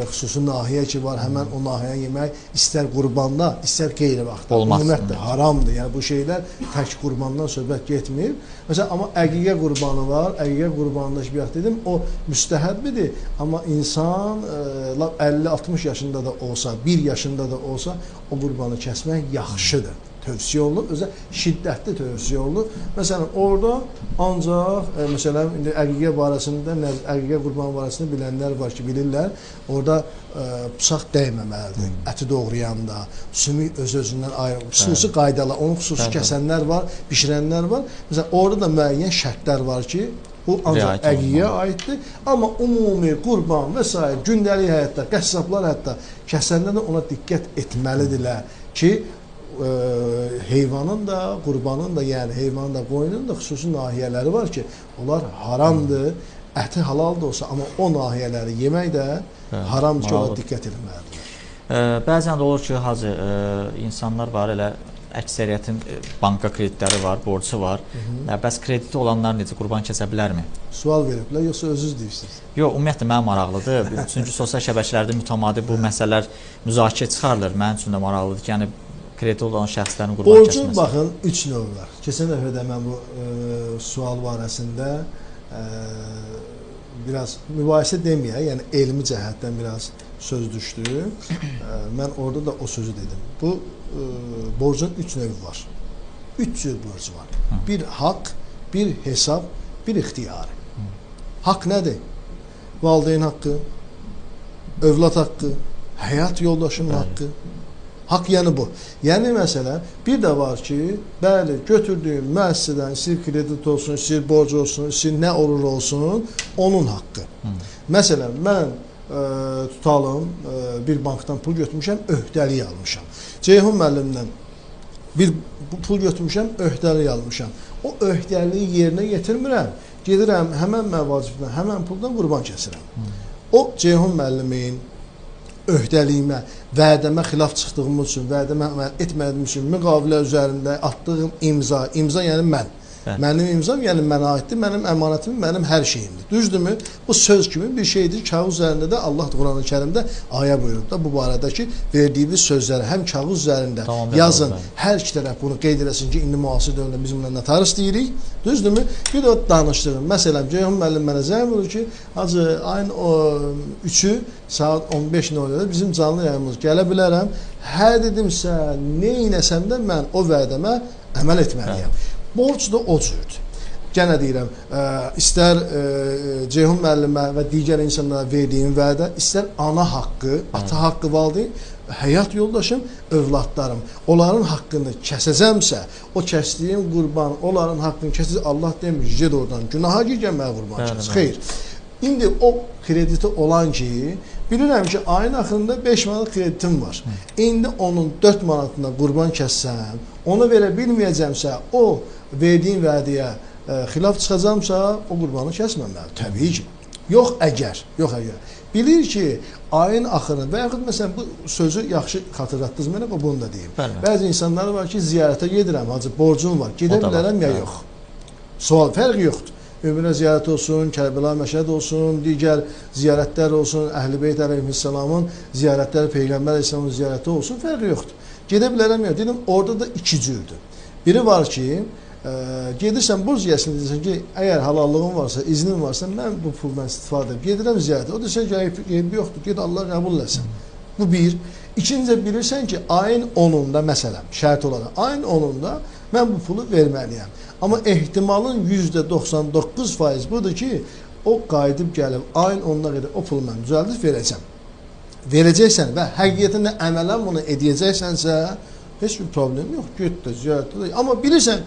xüsusi nahiyyə ki var, həmən o nahiyyə yemək istər qurbanda, istər qeyri vaxtda. Ümumiyyətlə, haramdır. Yəni, bu şeylər tək qurbandan söhbət getmir. Məsələn, amma əqiqə qurbanı var. Əqiqə qurbanında ki, dedim, o müstəhəbbidir. Amma insan 50-60 yaşında da olsa, 1 yaşında da olsa, o qurbanı kəsmək yaxşıdır. Tövsiyə olunur, özə şiddətli tövsiyə olunur. Məsələn, orada ancaq, məsələn, indi əqiqə barəsində, əqiqə qurbanı barəsində bilənlər var ki, bilirlər, orada bıçaq dəyməməlidir, əti doğrayanda, sümük öz-özündən ayrı, xüsusi qaydalar, onu xüsusi kəsənlər var, bişirənlər var. Məsələn, orada da müəyyən şərtlər var ki, bu ancaq əqiqəyə aiddir, amma ümumi qurban və s. gündəlik həyatda, qəssablar hətta kəsəndə də ona diqqət etməlidirlər ki, heyvanın da, qurbanın da, yəni heyvanın da, qoyunun da xüsusi nahiyələri var ki, onlar haramdır, əti halal da olsa, amma o nahiyələri yemək də haramdır ki, ona diqqət edilməlidir. Bəzən də olur ki, hacı, insanlar var, elə əksəriyyətin banka kreditləri var, borcu var. Bəs krediti olanlar necə, qurban kəsə bilərmi? Sual veriblər, yoxsa özünüz deyirsiniz? Yox, ümumiyyətlə, mənə maraqlıdır. Çünki sosial şəbəkələrdə mütəmadi bu məsələlər müzakirə çıxarılır, mənim üçün də maraqlıdır ki, yəni krediti olan şəxslərin qurban kəsməsi. Borcun, baxın, 3 növ var. Keçən dəfə mən bu sual barəsində biraz mübahisə deməyək, yəni elmi cəhətdən biraz söz düşdü. Mən orada da o sözü dedim. Bu borcun 3 növü var. 3 cür borcu var. Bir haqq, bir hesab, bir ixtiyari. Haqq nədir? Valideyn haqqı, övlad haqqı, həyat yoldaşının haqqı. Haqq yəni bu. Yəni, məsələn, bir də var ki, bəli, götürdüyün müəssisədən istəyir kredit olsun, istəyir borc olsun, istəyir nə olur olsun, onun haqqı. Məsələn, mən tutalım, bir bankdan pul götürmüşəm, öhdəlik almışam. Ceyhun müəllimdən bir pul götürmüşəm, öhdəlik almışam. O öhdəliyi yerinə yetirmirəm, gedirəm həmən məvacibdən, həmən puldan qurban kəsirəm. O, Ceyhun müəllimin öhdəliyimə, vədəmə xilaf çıxdığım üçün, vədəmə əməl etmədiyim üçün müqavilə üzərində atdığım imza yəni mən. Mənim imzam, yəni mənə aiddir, mənim əmanətim, mənim hər şeyimdir. Düzdürmü? Bu söz kimi bir şeydir. Kağız üzərində də Allah Qur'an-ı Kərimdə ayə buyurub da bu barədəki verdiyimiz sözləri həm kağız üzərində yazın, hər iki tərəf bunu qeyd eləsin ki, indi müasir dövrdə biz bundan notarius deyirik. Düzdürmü? Bir də o danışdırın. Məsələn, Ceyhun müəllim mənə zəng vurur ki, hacı, ayın 3-ü saat 15:00-da bizim canlı yayımımız gələ bilərəm. Hə dedimsə, nə inəsəm də mən o vədəmə əməl etməliyəm. Borc da o cürdür. Gənə deyirəm, istər Ceyhun müəllimə və digər insanlara verdiyim vədə, istər ana haqqı, ata haqqı valideyn, həyat yoldaşım, övladlarım, onların haqqını kəsəcəmsə, o kəsdiyim qurban, onların haqqını kəsəcək, Allah demir, ged oradan, günaha girgən mənə qurban kəs. Xeyr. İndi o krediti olan ki, bilirəm ki, ayın axırında 5 manat kreditim var. İndi onun 4 manatına qurban kəssəm, onu verə bilməyəcəmsə, o verdiyin vədiyə xilaf çıxacamsa, o qurbanı kəsməməli. Təbii ki. Yox əgər. Bilir ki, ayın axırı və yaxud məsələn, bu sözü yaxşı xatırlatdınız mənə, bunu da deyim. Bəzi insanlar var ki, ziyarətə gedirəm, hacı, borcum var, gedə bilərəm ya yox. Sual, fərqi yoxdur. Ümrə ziyarət olsun, Kərbəla Məşəd olsun, digər ziyarətlər olsun, Əhl-i Beyt əleyhissalamın ziyarətləri, Peyğəmbər əleyhissalamın ziyarəti olsun, fərqi yoxdur. Gedə bilərəm ya, dedim, orada da iki cürdür. Biri var ki, gedirsən borc yiyəsini deyirsən ki, əgər halallığın varsa, iznin varsa, mən bu puldan istifadə edib, gedirəm ziyarətə. O deyirsən ki, eybi yoxdur, ged Allah qəbul eləsin. Bu bir. İkincə bilirsən ki, ayın 10-unda, məsələn, şərt olaraq, ayın 10-unda mən bu pulu verməliyəm. Amma ehtimalın %99% budur ki, o qayıdıb gəlib, ayın 10-una qədər o pulu mən düzəldib verəcəm. Verəcəksən və həqiqətində əmələn bunu edəcəksənsə, heç bir problem yox, get də, ziyarətdə də. Amma bilirsən,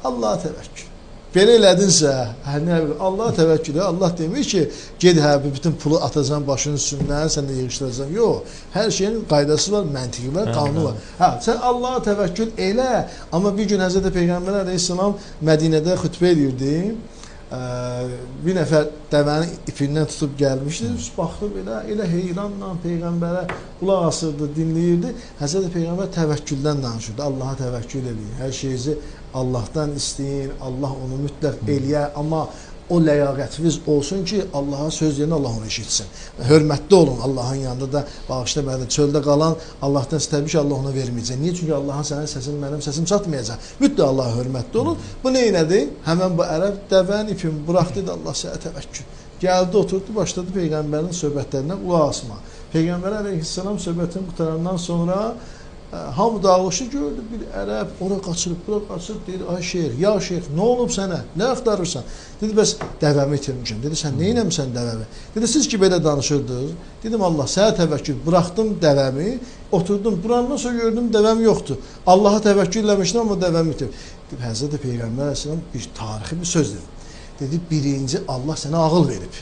Allaha təvəkkül. Belə elədinsə, Allaha təvəkkül, Allah demir ki, ged bütün pulu atacaqsan başının üstündən, sən də yığışdıracaqsan. Yox, hər şeyin qaydası var, məntiqi var, qanunu var. Sən Allaha təvəkkül elə, amma bir gün Həzrəti Peyğəmbər əleyhissalam Mədinədə xütbə edirdi. Bir nəfər dəvənin ipindən tutub gəlmişdi, baxdı elə heyranla Peyğəmbərə qulaq asırdı, dinləyirdi. Həzrəti Peyğəmbər təvəkküldən danışırdı, Allaha təvəkkül edin, hər şeyinizi Allahdan istəyin, Allah onu mütləq eləyə, amma o ləyaqətiniz olsun ki, Allaha söz deyən Allah onu eşitsin. Hörmətli olun Allahın yanında da, bağışla bədə, çöldə qalan Allahdan istəmiş ki, Allah ona verməyəcək. Niyə? Çünki Allahın sənin səsin, mənim səsim çatmayacaq. Mütləq Allaha hörmətli olun. Bu neynədir? Həmən bu ərəb dəvənin ipini buraxdı, Allah sənə təvəkkül. Gəldi, oturdu, başladı Peyğəmbərin söhbətlərindən qulaq asma. Peyğəmbər əleyhissalam söhbətini qutarandan sonra hamı dağılışı gördü, bir ərəb, ora qaçırıb, bura qaçırıb, deyir, ay şeyx, ya şeyx, nə olub sənə, nə axtarırsan? Dedi, bəs dəvəmi itirmişəm. Dedi, sən nə eləmişsən dəvəmi? Dedi, siz ki, belə danışırdınız. Dedim, Allah, sənə təvəkkül, buraxdım dəvəmi, oturdum, burandan sonra gördüm, dəvəm yoxdur. Allaha təvəkkül eləmişdim, amma dəvəmi itirib. Dedi, Həzrəti Peyğəmbər əleyhissalam bir tarixi bir söz dedi. Dedi, birinci Allah sənə ağıl verib.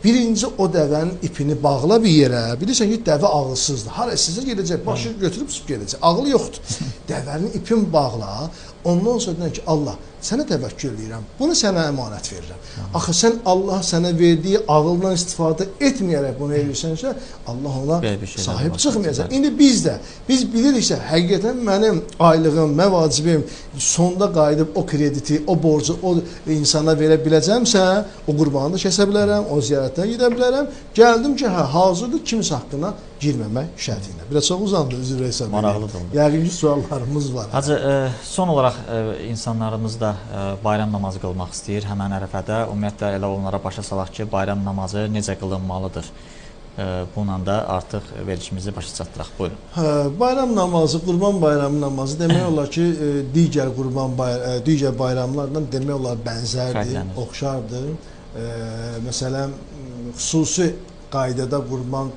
Birinci o dəvənin ipini bağla bir yerə. Bilirsən ki, dəvə ağılsızdır. Hara sizə gedəcək, başı götürüb gedəcək. Ağıl yoxdur. Dəvənin ipini bağla. Ondan sonra deyən ki, Allah, sənə təvəkkül edirəm. Bunu sənə əmanət verirəm. Axı sən Allah sənə verdiyi ağıldan istifadə etməyərək bunu edirsənsə, Allah ona sahib çıxmayacaq. İndi biz biliriksə, həqiqətən mənim aylığım, məvacibim sonda qayıdıb o krediti, o borcu o insana verə biləcəmsə, o qurbanı da kəsə bilərəm, o ziyarətdən gedə bilərəm. Gəldim ki, hazırdır kimsə haqqına girməmək şərtilə. Biraz çox uzandı, üzr hesab edir. Maraqlıdır. Yəqin ki, suallarımız var. Hacı, son olaraq insanlarımız da bayram namazı qılmaq istəyir həmən ərəfədə. Ümumiyyətlə elə onlara başa salaq ki, bayram namazı necə qılınmalıdır? Bununla da artıq verilişimizi başa çatdıraq. Buyurun. Bayram namazı, Qurban bayramı namazı demək olar ki, digər bayramlarla demək olar bənzərdir, oxşardır. Məsələn, xüsusi qaydada Qurban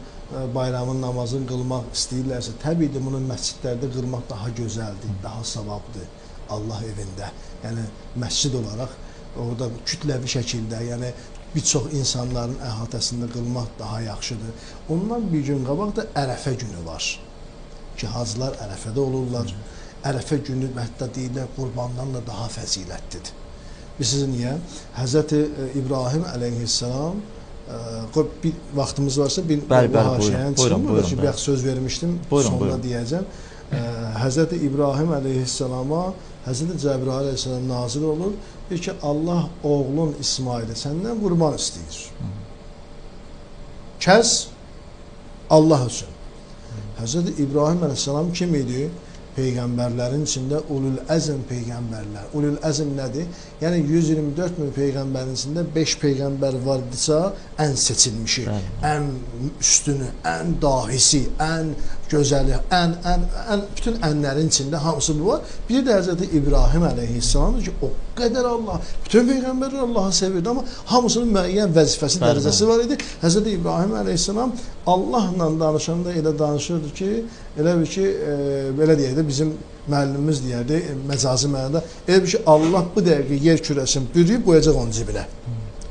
bayramın namazını qılmaq istəyirlərsə, təbii ki, bunun məscidlərdə qılmaq daha gözəldir, daha savabdır Allah evində. Yəni, məscid olaraq orada kütləvi şəkildə, yəni bir çox insanların əhatəsində qılmaq daha yaxşıdır. Ondan bir gün qabaq da Ərəfə günü var ki, hacılar Ərəfədə olurlar. Ərəfə günü hətta deyirlər, qurbandan da daha fəzilətlidir. Bilirsiniz niyə? Həzrəti İbrahim əleyhissalam, bir vaxtımız varsa bir haşiyən çıxmır ki, bir söz vermişdim, sonunda deyəcəm. Həzrəti İbrahim əleyhissalama Həzrəti Cəbrail əleyhissalam nazil olur, deyir ki, Allah oğlun İsmail'i səndən qurban istəyir. Kəs Allah üçün. Həzrəti İbrahim əleyhissalam kim idi? Peyğəmbərlərin içində ulul əzm peyğəmbərlər. Ulul əzm nədir? Yəni 124 min peyğəmbərin içində 5 peyğəmbər vardısa, ən seçilmişi, ən üstünü, ən dahisi, ən gözəli, bütün ənlərin içində hamısı bu var. Bir də Həzrəti İbrahim əleyhissalamdır ki, o qədər Allah, bütün peyğəmbərlər Allahı sevirdi, amma hamısının müəyyən vəzifəsi, dərəcəsi var idi. Həzrəti İbrahim əleyhissalam Allahla danışanda elə danışırdı ki, elə bir ki, belə deyək də bizim müəllimimiz deyərdi, məcazi mənada, elə bir ki, Allah bu dəqiqə yer kürəsini bürüyüb qoyacaq onun cibinə.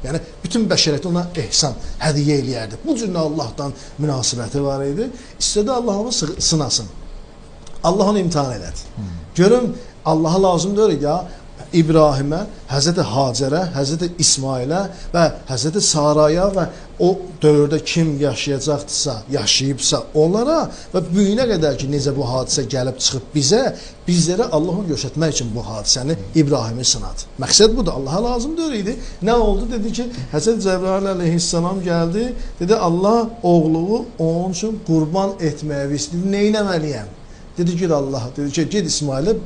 Yəni, bütün bəşəriyyət ona ehsan, hədiyyə eləyərdi. Bu cürlə Allahdan münasibəti var idi. İstədi Allah onu sınasın. Allah onu imtihan elədi. Görün, Allaha lazım deyil ya, İbrahimə, Həzrəti Hacərə, Həzrəti İsmailə və Həzrəti Saraya və o dövrdə kim yaşayacaqdırsa, yaşayıbsa onlara və bu günə qədər ki, necə bu hadisə gəlib çıxıb bizlərə Allahı göstərmək üçün bu hadisəni İbrahimi sınadı. Məqsəd budur, Allaha lazım deyil idi. Nə oldu? Dedi ki, Həzrəti Cəbrail əleyhissalam gəldi, dedi Allah oğlumu onun üçün qurban etməyə istəyir. Nə etməliyəm? Dedi ki, Allah, dedi ki, ged İsmailə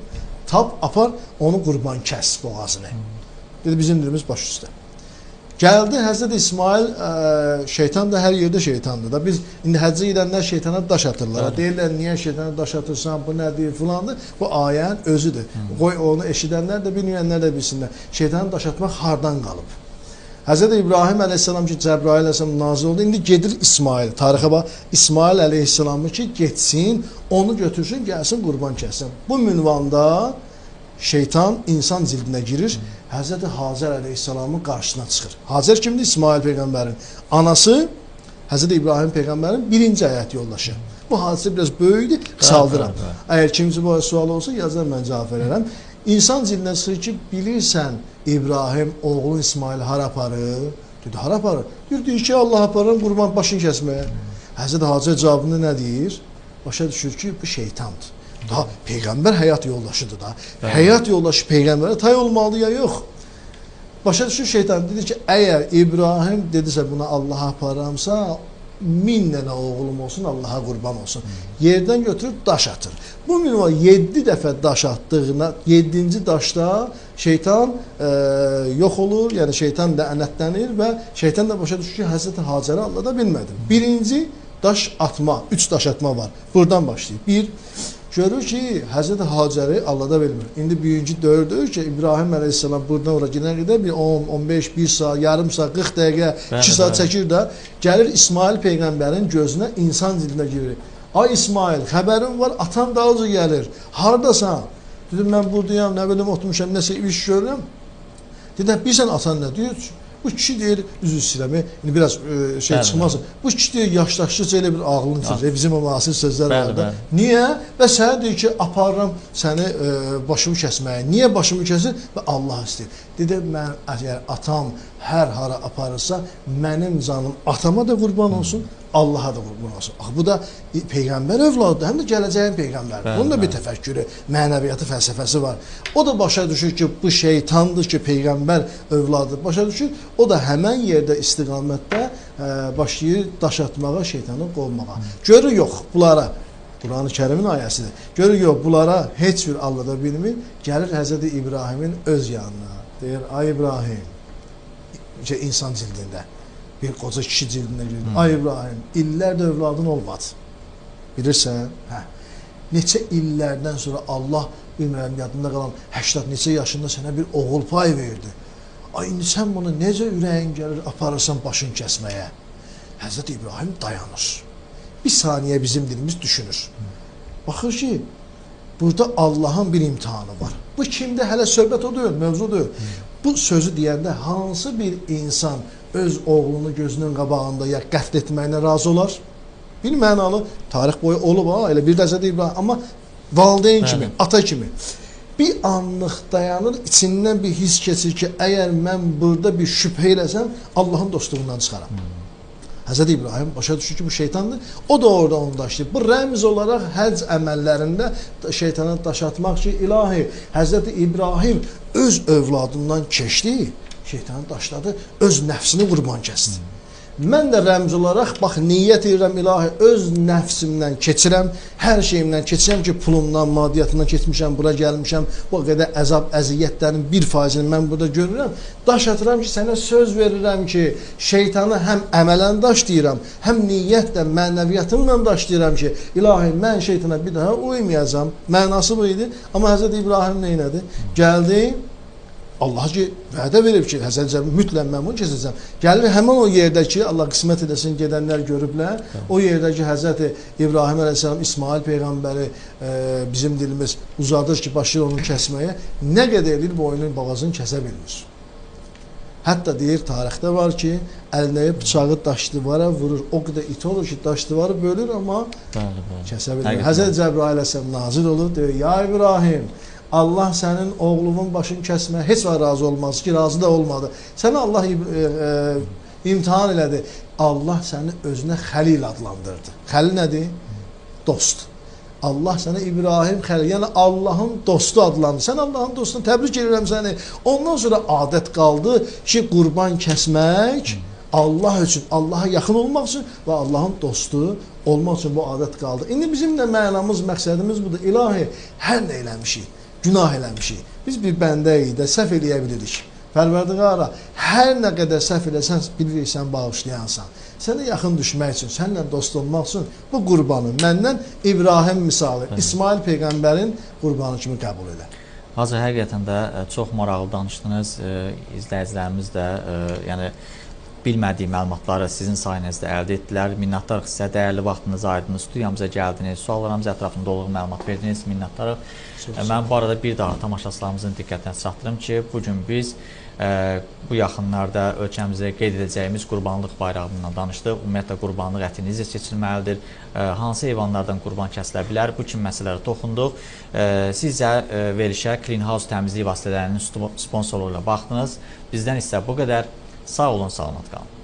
tap, apar, onu qurban kəs boğazını. Dedi, bizim dilimiz baş üstə. Gəldi Həzrəti İsmail, şeytan da hər yerdə şeytandır da. Biz indi həccə gedənlər şeytana daş atırlar. Deyirlər, niyə şeytana daş atırsan, bu nədir, filandır. Bu ayənin özüdür. Qoy onu eşidənlər də, bilməyənlər də bilsinlər. Şeytana daş atmaq hardan qalıb? Həzrəti İbrahim əleyhissalam ki, Cəbrail əleyhissalam nazil oldu. İndi gedir İsmail. Tarixə bax, İsmail əleyhissalamı ki, getsin, onu götürsün, gəlsin, qurban kəssin. Bu münvanda şeytan insan cildinə girir, Həzrəti Hacər əleyhissalamın qarşısına çıxır. Hacər kimdir? İsmail peyğəmbərin anası, Həzrəti İbrahim peyğəmbərin birinci həyat yoldaşı. Bu hadisə biraz böyükdür, qısaldıram. Əgər kimisi bu sual olsa, yazar, mən cavab verərəm. İnsan cildinə çıxır ki, bilirsən İbrahim oğlun İsmail hara aparır? Dedi, hara aparır? Deyir ki, Allah aparır, qurban başını kəsməyə. Həzrəti Hacər cavabında nə deyir? Başa düşür ki, bu şeytandır. Daha peyğəmbər həyat yoldaşıdır da. Həyat yoldaşı peyğəmbərə tay olmalıdır ya yox. Başa düşür şeytan dedi ki, əgər İbrahim dedisə buna Allaha aparamsa 1000 dənə oğlum olsun, Allaha qurban olsun. Yerdən götürüb daş atır. Bu minimum 7 dəfə daş atdığına 7-ci daşda şeytan yox olur, yəni şeytan lənətlənir və şeytan da başa düşür ki, Həzrəti Hacərə allada bilmədim. Birinci daş atma, 3 daş atma var. Buradan başlayıb. Bir, görür ki, Həzrəti Hacəri allada bilmir. İndi birinci dördür ki, İbrahim əleyhissalam buradan ora gedənə qədər bir 10, 15, 1 saat, yarım saat, 40 dəqiqə, 2 saat çəkir də, gəlir İsmail peyğəmbərin gözünə insan cildinə girir. Ay İsmail, xəbərim var, atam dalıcı gəlir. Haradasan? Dedim, mən buradayam, nə bilim, oturmuşam, nəsə iş görürəm. Dedim, bilsən atan nə deyir? Bu kişi deyir, üzü istəyirəm, indi biraz şey çıxmasın. Bu kişi deyir, yaşlaşdıqca elə bir ağlın içəcək, bizim o müasir sözlər var da. Niyə? Və sənə deyir ki, aparıram səni başımı kəsməyə. Niyə başımı kəsir? Və Allah istəyir. Dedi, mən əgər atam hər hara aparırsa, mənim canım atama da qurban olsun, Allaha da qurban olsun. Bu da peyğəmbər övladıdır, həm də gələcəyin peyğəmbərdir. Bunun da bir təfəkkürü, mənəviyyatı, fəlsəfəsi var. O da başa düşür ki, bu şeytandır ki, peyğəmbər övladıdır. Başa düşür, o da həmən yerdə istiqamətdə başlayır daş atmağa, şeytanı qovmağa. Görür yox, bunlara, Quran-ı Kərimin ayəsidir. Görür yox, bunlara heç bir allada bilmir. Gəlir Həzrəti İbrahimin öz yanına. Deyir, ay İbrahim, insan cildində. Bir qoca kişi cildinə girdi. Ay İbrahim, illərdə övladın olmadı. Bilirsən? Hə. Neçə illərdən sonra Allah, bilmirəm, yadında qalan 80 neçə yaşında sənə bir oğul pay verdi. Ay, indi sən bunu necə ürəyin gəlir, aparırsan başını kəsməyə? Həzrəti İbrahim dayanır. Bir saniyə bizim dilimiz düşünür. Baxır ki, burada Allahın bir imtihanı var. Bu kimdə? Hələ söhbət o deyil, mövzu deyil. Bu sözü deyəndə hansı bir insan öz oğlunu gözünün qabağında ya qətl etməyinə razı olar? Bir mənalı, tarix boyu olub ha, elə bir dəzə deyib, amma valideyn kimi, ata kimi. Bir anlıq dayanır, içindən bir his keçir ki, əgər mən burada bir şübhə eləsəm, Allahın dostluğundan çıxaram. Həzrəti İbrahim başa düşür ki, bu şeytandır. O da orada onu daşıyır. Bu rəmz olaraq həcc əməllərində şeytana daş atmaq ki, ilahi, Həzrəti İbrahim öz övladından keçdi, şeytanı daşladı, öz nəfsini qurban kəsdi. Mən də rəmz olaraq, bax, niyyət edirəm, ilahi, öz nəfsimdən keçirəm, hər şeyimdən keçirəm ki, pulumdan, maddiyyatından keçmişəm, bura gəlmişəm, bu qədər əzab, əziyyətlərin 1%-ni mən burada görürəm. Daş atıram ki, sənə söz verirəm ki, şeytanı həm əmələn daşlayıram, həm niyyətlə, mənəviyyatımla daşlayıram ki, ilahi, mən şeytana bir daha uymayacam. Mənası bu idi. Amma Həzrəti İbrahim nə elədi? Gəldi, Allah ki, vədə verib ki, Həzrəti mütləq mən bunu keçəcəm. Gəlir həmən o yerdəki, Allah qismət edəsin, gedənlər görüblər, o yerdəki Həzrəti İbrahim əleyhissalam, İsmail peyğəmbəri bizim dilimiz uzadır ki, başlayır onu kəsməyə, nə qədər edir boynun boğazını kəsə bilmir. Hətta deyir, tarixdə var ki, əlinə bıçağı daş divara vurur, o qədər it olur ki, daş divarı bölür, amma kəsə bilmir. Həzrəti Cəbrail əleyhissalam nazil olur, deyir, ya İbrahim, Allah sənin oğlunun başını kəsməyə heç vaxt razı olmaz ki, razı da olmadı. Səni Allah imtihan elədi. Allah səni özünə Xəlil adlandırdı. Xəlil nədir? Dost. Allah sənə İbrahim Xəlil, yəni Allahın dostu adlandı. Sən Allahın dostunu təbrik edirəm səni. Ondan sonra adət qaldı ki, qurban kəsmək Allah üçün, Allaha yaxın olmaq üçün və Allahın dostu olmaq üçün bu adət qaldı. İndi bizim də mənamız, məqsədimiz budur. İlahi, hər nə eləmişik, günah eləmişik. Biz bir bəndəyik də səhv eləyə bilirik. Pərverdigara, hər nə qədər səhv eləsən, bilirik sən bağışlayansan. Sənə yaxın düşmək üçün, səninlə dost olmaq üçün bu qurbanı məndən İbrahim misalı, İsmail Peyğəmbərin qurbanı kimi qəbul elə. Hacı, həqiqətən də çox maraqlı danışdınız. İzləyicilərimiz də yəni bilmədiyi məlumatları sizin sayənizdə əldə etdilər. Minnətdarıq sizə, dəyərli vaxtınızı ayırdınız, studiyamıza gəldiniz, suallarımız ətrafında doluq məlumat verdiniz. Minnətdarıq. Mən bu arada bir daha tamaşaçılarımızın diqqətinə çatdırım ki, bugün biz bu yaxınlarda ölkəmizdə qeyd edəcəyimiz qurbanlıq bayramından danışdıq. Ümumiyyətlə, qurbanlıq əti necə seçilməlidir, hansı heyvanlardan qurban kəsilə bilər, bu kimi məsələlərə toxunduq. Sizcə verilişə Clean House təmizlik vasitələrinin sponsorluğu ilə baxdınız. Bizdən isə bu qədər. Sağ olun, salamat qalın.